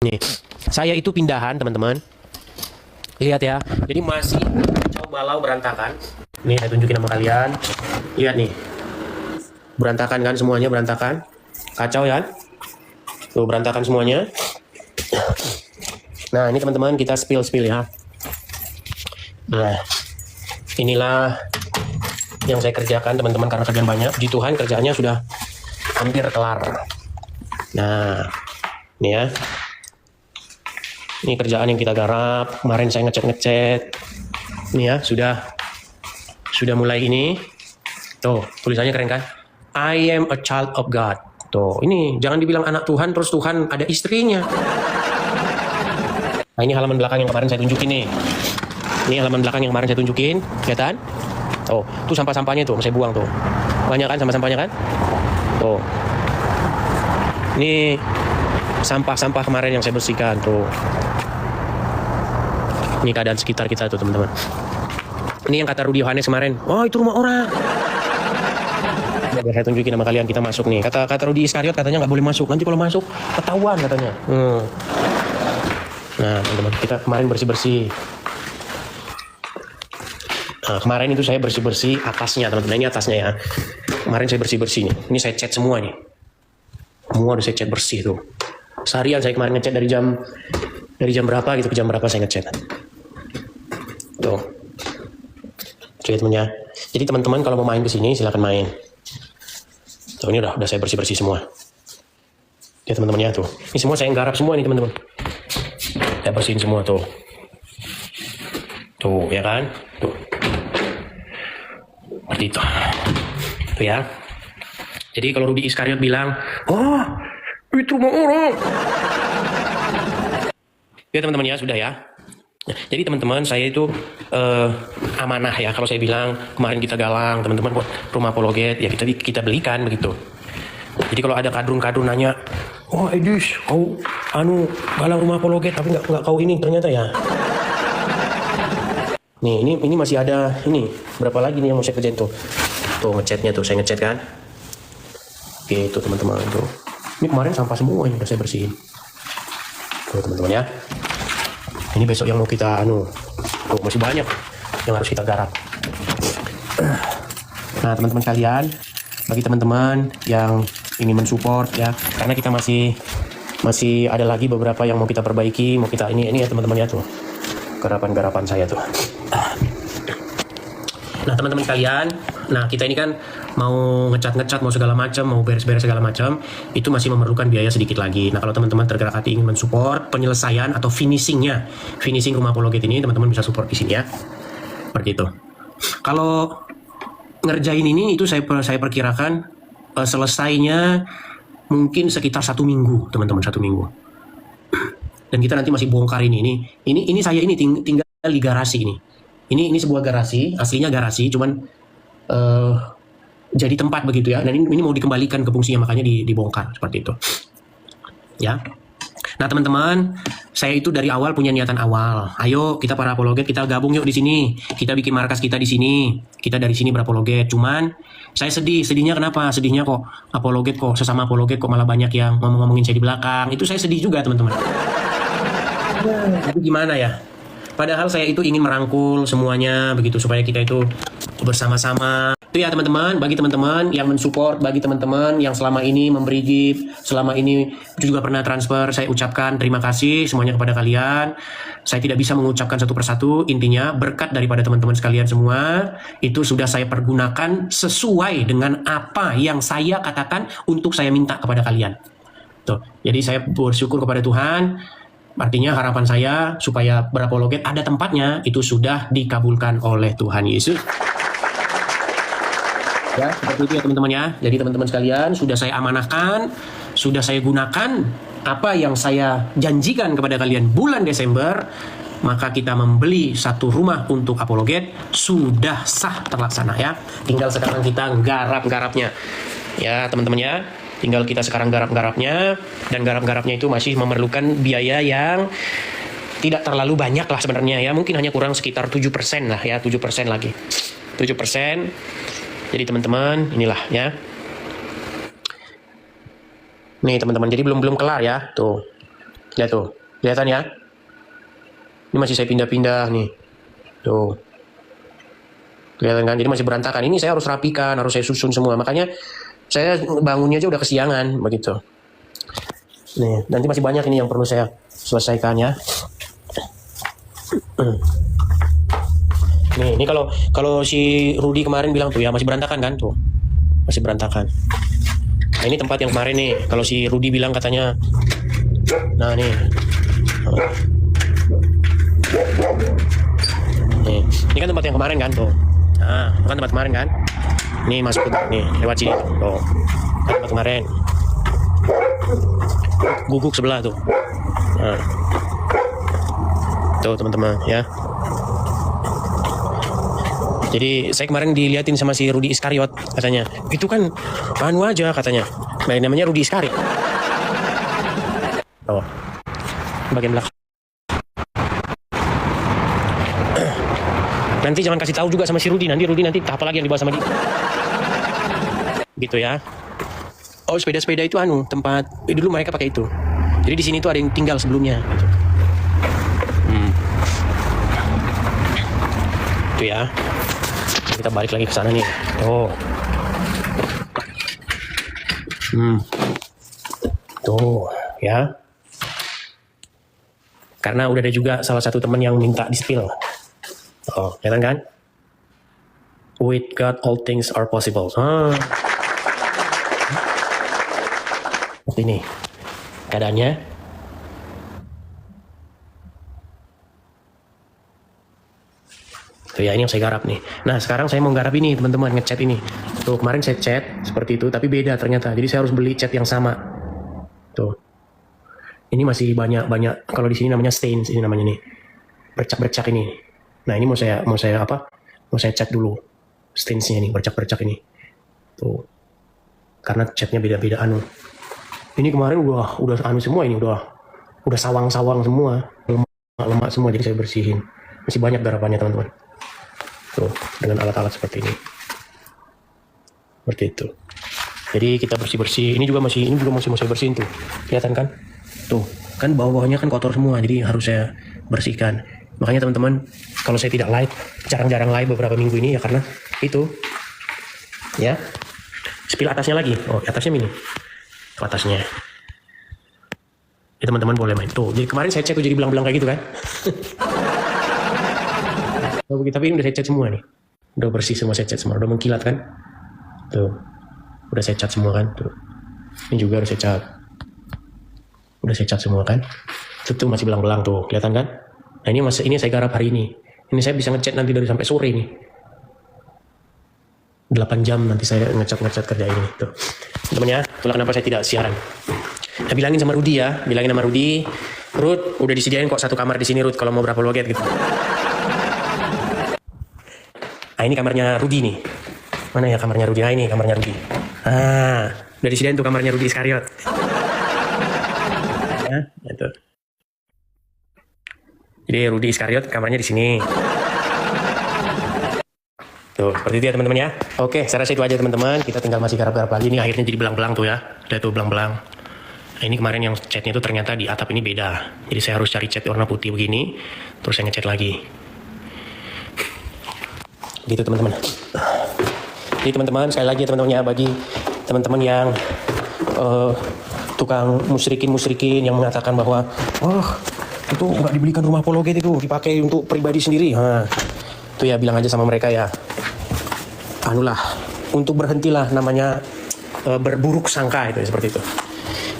Nih, saya itu pindahan teman-teman. Lihat ya, jadi masih kacau balau berantakan. Nih saya tunjukin sama kalian. Lihat nih, berantakan kan semuanya, berantakan. Kacau ya. Tuh berantakan semuanya. Nah ini teman-teman kita spill ya. Nah inilah yang saya kerjakan teman-teman karena kerjaan banyak. Puji Tuhan kerjaannya sudah hampir kelar. Nah ini ya. Ini kerjaan yang kita garap. Kemarin saya ngecat. Ini ya, sudah mulai ini. Tuh, tulisannya keren kan? I am a child of God. Tuh, ini jangan dibilang anak Tuhan terus Tuhan ada istrinya. Nah, ini halaman belakang yang kemarin saya tunjukin nih. Ini halaman belakang yang kemarin saya tunjukin, kelihatan? Tuh, tuh sampah-sampahnya tuh, saya buang tuh. Banyak kan sampah-sampahnya kan? Tuh. Ini sampah-sampah kemarin yang saya bersihkan tuh. Ini keadaan sekitar kita tuh teman-teman. Ini yang kata Rudi Yohanes kemarin. Oh itu rumah orang. Biar saya tunjukin sama kalian kita masuk nih. Kata Rudi Iskariot katanya nggak boleh masuk. Nanti kalau masuk ketahuan katanya. Nah teman-teman kita kemarin bersih-bersih. Nah, kemarin itu saya bersih-bersih atasnya teman-teman. Ini atasnya ya. Kemarin saya bersih-bersih nih. Ini saya cat semua nih. Semua udah saya cat bersih tuh. Seharian saya kemarin ngecat dari jam berapa gitu ke jam berapa saya ngecat. Tuh. Oke temennya. Jadi teman-teman kalau mau main ke sini silakan main. Tuh ini udah saya bersih-bersih semua. Ya teman-temannya tuh. Ini semua saya garap semua nih teman-teman. Saya bersihin semua tuh. Tuh ya kan? Tuh. Seperti itu. Tuh ya. Jadi kalau Rudi Iskariot bilang, "Oh, itu rumah orang." Ya teman-teman ya sudah ya. Jadi teman-teman saya itu amanah ya. Kalau saya bilang kemarin kita galang teman-teman buat rumah apologet ya kita belikan begitu. Jadi kalau ada kadrun nanya, "Oh Edis, kau galang rumah apologet tapi nggak kau ini ternyata ya." Nih ini masih ada ini berapa lagi nih yang mau saya kerjain tuh. Tuh ngecatnya tuh saya ngecat kan. Oke itu teman-teman tuh. Ini kemarin sampah semua ini udah saya bersihin. Tuh teman-teman ya. Ini besok yang mau kita tuh masih banyak yang harus kita garap. Nah teman-teman kalian, bagi teman-teman yang ingin mensupport ya, karena kita masih ada lagi beberapa yang mau kita perbaiki, mau kita ini ya teman-teman ya tuh garapan saya tuh. Nah teman-teman kalian, nah kita ini kan mau ngecat mau segala macam, mau beres-beres segala macam, itu masih memerlukan biaya sedikit lagi. Nah kalau teman-teman tergerak hati ingin mensupport penyelesaian atau finishing rumah apologet ini, teman-teman bisa support di sini ya. Seperti itu. Kalau ngerjain ini itu saya perkirakan selesainya mungkin sekitar 1 minggu, teman-teman 1 minggu. Dan kita nanti masih bongkar ini saya ini tinggal di garasi ini. Ini sebuah garasi, aslinya garasi, cuman jadi tempat begitu ya. Dan ini mau dikembalikan ke fungsinya, makanya dibongkar seperti itu. Ya. Nah teman-teman, saya itu dari awal punya niatan awal. Ayo kita para apologet kita gabung yuk di sini. Kita bikin markas kita di sini. Kita dari sini berapologet. Cuman saya sedihnya kenapa? Sedihnya kok apologet kok sesama apologet kok malah banyak yang ngomongin saya di belakang. Itu saya sedih juga teman-teman. Itu gimana ya? Padahal saya itu ingin merangkul semuanya begitu supaya kita itu bersama-sama. Itu ya teman-teman, bagi teman-teman yang mensupport, bagi teman-teman yang selama ini memberi gift, selama ini juga pernah transfer, saya ucapkan terima kasih semuanya kepada kalian. Saya tidak bisa mengucapkan satu persatu, intinya berkat daripada teman-teman sekalian semua itu sudah saya pergunakan sesuai dengan apa yang saya katakan untuk saya minta kepada kalian. Tuh, jadi saya bersyukur kepada Tuhan. Artinya harapan saya supaya berapologet ada tempatnya itu sudah dikabulkan oleh Tuhan Yesus. Ya, seperti itu ya teman-teman ya. Jadi teman-teman sekalian sudah saya amanahkan, sudah saya gunakan apa yang saya janjikan kepada kalian bulan Desember, maka kita membeli satu rumah untuk apologet sudah sah terlaksana ya. Tinggal sekarang kita garap-garapnya. Ya, teman-teman ya. Tinggal kita sekarang garap-garapnya, dan garap-garapnya itu masih memerlukan biaya yang tidak terlalu banyak lah sebenarnya ya. Mungkin hanya kurang sekitar 7% lah ya, 7% lagi. 7%. Jadi teman-teman, inilah ya. Nih teman-teman, jadi belum kelar ya. Tuh. Lihat tuh, kelihatan ya? Ini masih saya pindah-pindah nih. Tuh. Kelihatan kan? Jadi masih berantakan. Ini saya harus rapikan, harus saya susun semua. Makanya saya bangunnya aja udah kesiangan begitu. Nih, nanti masih banyak ini yang perlu saya selesaikan ya. Nih, ini kalau si Rudy kemarin bilang tuh ya masih berantakan kan tuh. Masih berantakan. Nah, ini tempat yang kemarin nih. Kalau si Rudy bilang katanya, nah nih. Nih, ini kan tempat yang kemarin kan tuh. Nah, kan tempat kemarin kan. Nih masuk ke nih lewat sini tuh. Kan tempat kemarin. Guguk sebelah tuh. Nah. Tuh teman-teman ya. Jadi saya kemarin diliatin sama si Rudy Iskariot katanya. Itu kan anu aja katanya. Nah, namanya Rudy Iskariot. Oh. Bagian belakang. Nanti jangan kasih tahu juga sama si Rudy. Nanti Rudy apa lagi yang dibawa sama dia. Gitu ya. Oh, sepeda-sepeda itu tempat dulu mereka pakai itu. Jadi di sini tuh ada yang tinggal sebelumnya. Itu ya. Kita balik lagi ke sana nih. Oh. Tuh, ya. Karena udah ada juga salah satu teman yang minta di-spill. Oh, kelihatan kan? With God all things are possible. Seperti ini keadaannya. Tuh ya, ini yang saya garap nih. Nah, sekarang saya mau garap ini, teman-teman, ngecat ini. Tuh, kemarin saya cat seperti itu, tapi beda ternyata. Jadi saya harus beli cat yang sama. Tuh. Ini masih banyak. Kalau di sini namanya stains, ini namanya nih. Bercak-bercak ini. Nah, ini mau saya apa? Mau saya cat dulu. Stainsnya nih, bercak-bercak ini. Tuh. Karena catnya beda-beda Ini kemarin udah semua ini, udah sawang-sawang semua. Lemak semua, jadi saya bersihin. Masih banyak garapannya, teman-teman. Tuh, dengan alat-alat seperti ini. Seperti itu. Jadi kita bersih-bersih. Ini juga masih mau saya bersihin tuh. Kelihatan kan? Tuh, kan bawah-bawahnya kan kotor semua. Jadi harus saya bersihkan. Makanya teman-teman, kalau saya tidak live, jarang-jarang live beberapa minggu ini ya karena itu. Ya. Spill atasnya lagi. Oh, atasnya ini. Tuh atasnya. Ya teman-teman boleh main. Tuh, jadi kemarin saya cat tuh jadi belang-belang kayak gitu kan. Tapi ini udah saya cat semua nih. Udah bersih semua, saya cat semua. Udah mengkilat kan. Tuh. Udah saya cat semua kan. Tuh. Ini juga udah saya cat. Udah saya cat semua kan. Tuh masih belang-belang tuh. Kelihatan kan? Nah ini saya garap hari ini. Ini saya bisa ngecat nanti dari sampai sore nih. 8 jam nanti saya ngecat kerja ini. Tuh. Teman-teman ya. Itulah kenapa saya tidak siaran. Nah, bilangin sama Rudy ya. Bilangin sama Rudy. Rud, udah disediain kok satu kamar di sini Rud. Kalau mau berapa loget gitu. Nah ini kamarnya Rudy nih. Mana ya kamarnya Rudy? Nah ini kamarnya Rudy. Udah disediain tuh kamarnya Rudy Iskariot. Ya, itu. Jadi Rudy Iskariot kamarnya di sini. Tuh, seperti itu ya teman-teman ya. Oke, saya rasa itu aja teman-teman. Kita tinggal masih garap-garap lagi. Ini akhirnya jadi belang-belang tuh ya. Udah tuh belang-belang. Nah ini kemarin yang catnya itu ternyata di atap ini beda. Jadi saya harus cari cat warna putih begini. Terus saya ngecat lagi. Gitu teman-teman. Jadi teman-teman sekali lagi teman-teman ya, bagi teman-teman yang tukang musyrikin yang mengatakan bahwa itu nggak dibelikan rumah Apologet itu, dipakai untuk pribadi sendiri. Itu ya bilang aja sama mereka ya, untuk berhentilah namanya berburuk sangka itu seperti itu.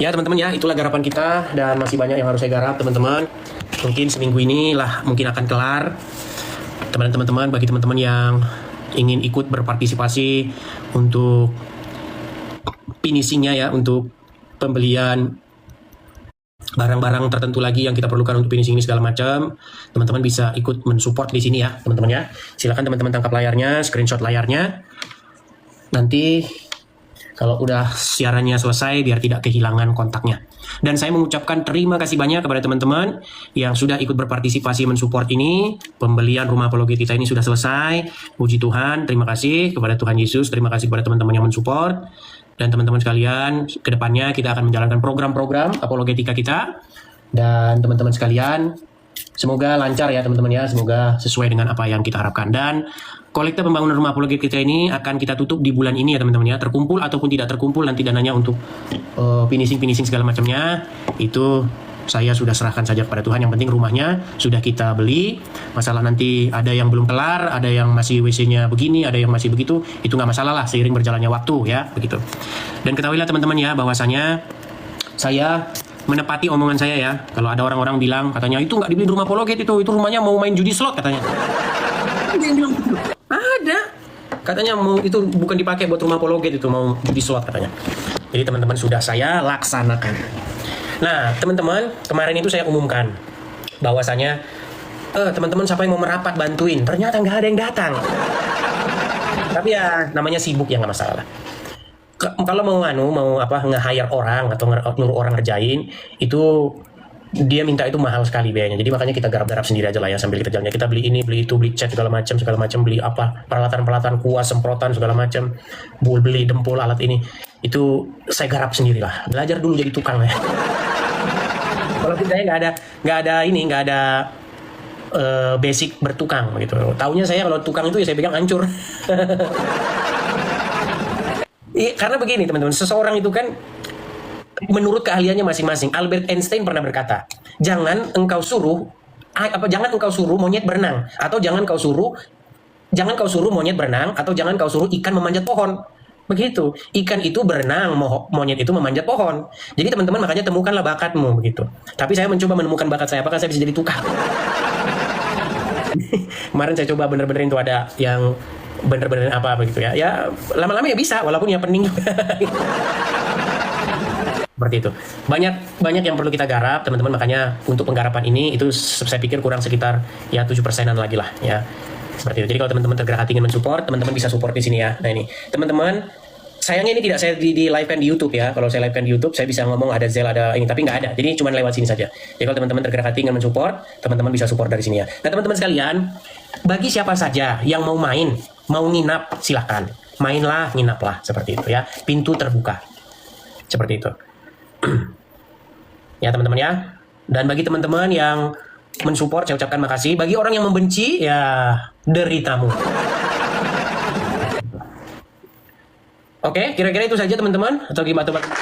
Ya teman-teman ya, itulah garapan kita dan masih banyak yang harus saya garap teman-teman. Mungkin seminggu ini lah mungkin akan kelar. Teman-teman, bagi teman-teman yang ingin ikut berpartisipasi untuk finishingnya ya, untuk pembelian barang-barang tertentu lagi yang kita perlukan untuk finishing ini segala macam, teman-teman bisa ikut mensupport di sini ya teman-teman ya. Silakan teman-teman tangkap layarnya, screenshot layarnya. Nanti kalau udah siarannya selesai biar tidak kehilangan kontaknya. Dan saya mengucapkan terima kasih banyak kepada teman-teman yang sudah ikut berpartisipasi mensupport ini. Pembelian rumah Apologet kita ini sudah selesai. Puji Tuhan, terima kasih kepada Tuhan Yesus, terima kasih kepada teman-teman yang mensupport. Dan teman-teman sekalian, kedepannya kita akan menjalankan program-program apologetika kita. Dan teman-teman sekalian, semoga lancar ya teman-teman ya, semoga sesuai dengan apa yang kita harapkan. Dan kolekte pembangunan rumah apologet kita ini akan kita tutup di bulan ini ya teman-teman ya, terkumpul ataupun tidak terkumpul nanti dananya untuk finishing segala macamnya itu saya sudah serahkan saja kepada Tuhan. Yang penting rumahnya sudah kita beli. Masalah nanti ada yang belum kelar, ada yang masih WC-nya begini, ada yang masih begitu, itu nggak masalah lah seiring berjalannya waktu ya begitu. Dan ketahuilah teman-teman ya bahwasanya saya menepati omongan saya ya. Kalau ada orang-orang bilang katanya itu nggak dibeli rumah apologet, itu rumahnya mau main judi slot katanya. Ada yang bilang gitu. Ada. Katanya mau itu bukan dipakai buat rumah apologet, itu mau judi slot katanya. Jadi teman-teman sudah saya laksanakan. Nah, teman-teman, kemarin itu saya umumkan bahwasanya teman-teman siapa yang mau merapat bantuin, ternyata nggak ada yang datang. Tapi ya namanya sibuk ya nggak masalah. Kalau mau nge-hire orang atau nyuruh orang ngerjain itu dia minta itu mahal sekali biayanya. Jadi makanya kita garap-garap sendiri aja lah ya sambil kita jalannya. Kita beli ini, beli itu, beli cat segala macam, beli apa peralatan kuas, semprotan segala macam, beli dempul alat ini. Itu saya garap sendiri lah. Belajar dulu jadi tukang ya. Kalau kita nggak ada basic bertukang gitu. Taunya saya kalau tukang itu ya saya pegang hancur. Karena begini teman-teman, seseorang itu kan menurut keahliannya masing-masing. Albert Einstein pernah berkata, jangan engkau suruh monyet berenang, atau jangan kau suruh monyet berenang, atau jangan kau suruh ikan memanjat pohon. Begitu. Ikan itu berenang, monyet itu memanjat pohon. Jadi teman-teman makanya temukanlah bakatmu begitu. Tapi saya mencoba menemukan bakat saya, apakah saya bisa jadi tukang? Kemarin saya coba bener-benerin tuh ada yang bener-bener apa begitu ya. Ya lama-lama ya bisa, walaupun ya pening juga. Seperti itu. Banyak yang perlu kita garap, teman-teman. Makanya untuk penggarapan ini itu saya pikir kurang sekitar ya 7%-an lagi lah ya. Seperti itu. Jadi kalau teman-teman tergerak hati ingin mensupport, teman-teman bisa support di sini ya. Nah ini, teman-teman, sayangnya ini tidak saya di live-kan di YouTube ya. Kalau saya live-kan di YouTube, saya bisa ngomong ada Zelle, ada ini, tapi nggak ada. Jadi cuma lewat sini saja. Jadi kalau teman-teman tergerak hati ingin mensupport, teman-teman bisa support dari sini ya. Nah teman-teman sekalian, bagi siapa saja yang mau main, mau nginap, silahkan. Mainlah, nginaplah, seperti itu ya. Pintu terbuka. Seperti itu. Ya teman-teman ya. Dan bagi teman-teman yang mensupport, saya ucapkan makasih. Bagi orang yang membenci, ya deritamu. Oke, kira-kira itu saja teman-teman. Atau gimana teman-teman?